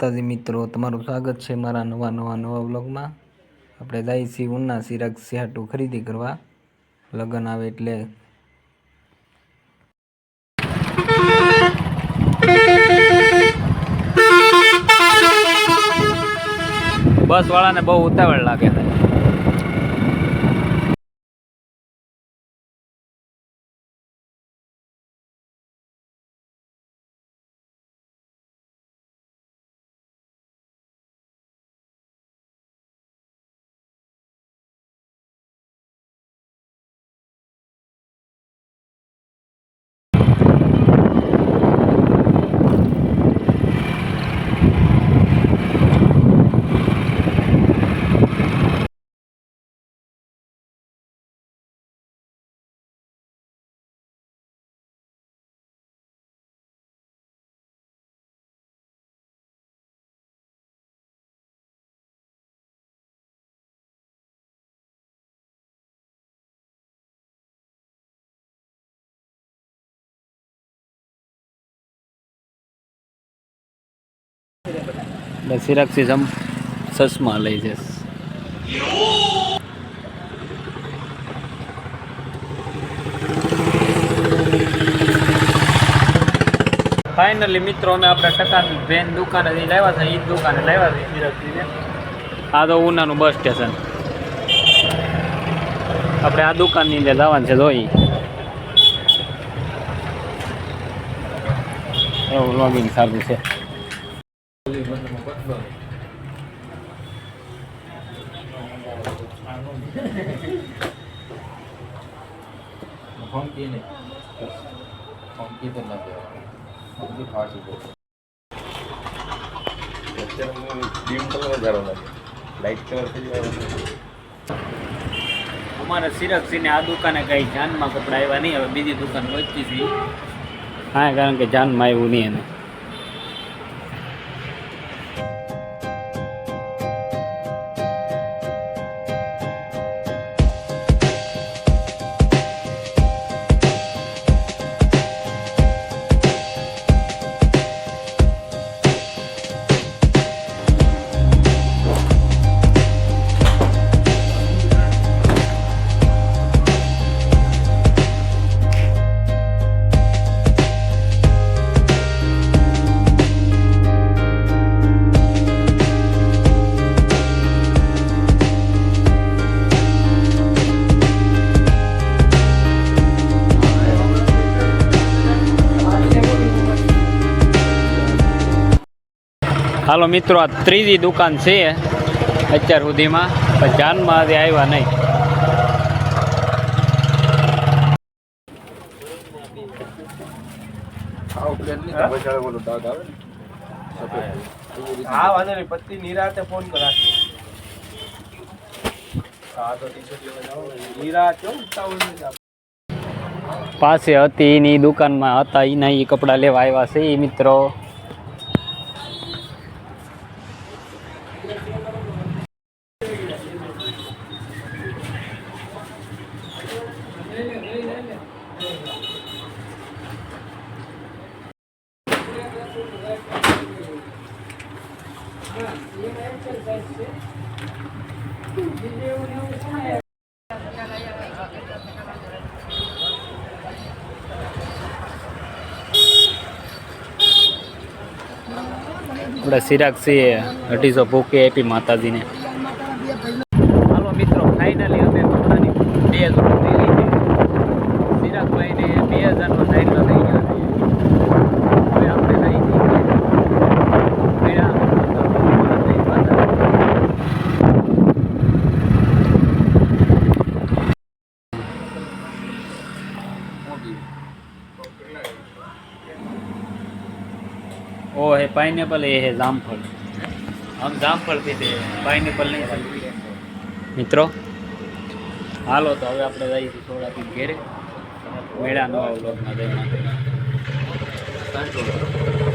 માતાજી મિત્રો, તમારું સ્વાગત છે મારા નવા વ્લોગમાં। આપણે જઈએ છીએ ઉના સિરાગ સિહાટુ ખરીદી કરવા, લગ્ન આવે એટલે। બસ વાળાને બહુ ઉતાવળ લાગે છે। સિરાગ થી ચશ્મા લઈ જશે। ફાઇનલી મિત્રો અમે આપણે ટકાની બેન દુકાને લાવ્યા છે, એ દુકાને લાવ્યા છે સિરાગથી। આ તો ઉનાનું બસ સ્ટેશન, આપણે આ દુકાનની અંદર જવાનું છે। જોઈ એવું લોગિંગ સારું છે। અમારે સિરાગસિંહ આ દુકાને કઈ જાનમાં કપડા આવ્યા નહીં, હવે બીજી દુકાન પહોંચી છે। હા, કારણ કે જાનમાં આવ્યું નહીં એને। હાલો મિત્રો, આ ત્રીજી દુકાન છે અત્યાર સુધીમાં, પણ જાનમાં આજે આવ્યા નહીં। પાસે હતી એની દુકાનમાં હતા એના એ કપડા લેવા આવ્યા છે એ મિત્રો। આપણે સિરાગસિંહ 250 ભૂકી આપી માતાજીને। હાલો મિત્રો, ફાઇનલી અમે કપડાની 2000 લઈ લીધી। સિરાગભાઈને 2000નો સાઈડમાં થઈ ગયા છે। હવે આપણે લઈ જઈએ ओ है पाइनएप्पल, ये है जामफल। हम जामफल पीते हैं, पाइनएप्पल नहीं चलती मित्रों। हालो तो હવે આપણે જઈએ છીએ થોડાથી ઘેરે। મેળા નવા વ્લોગમાં જઈ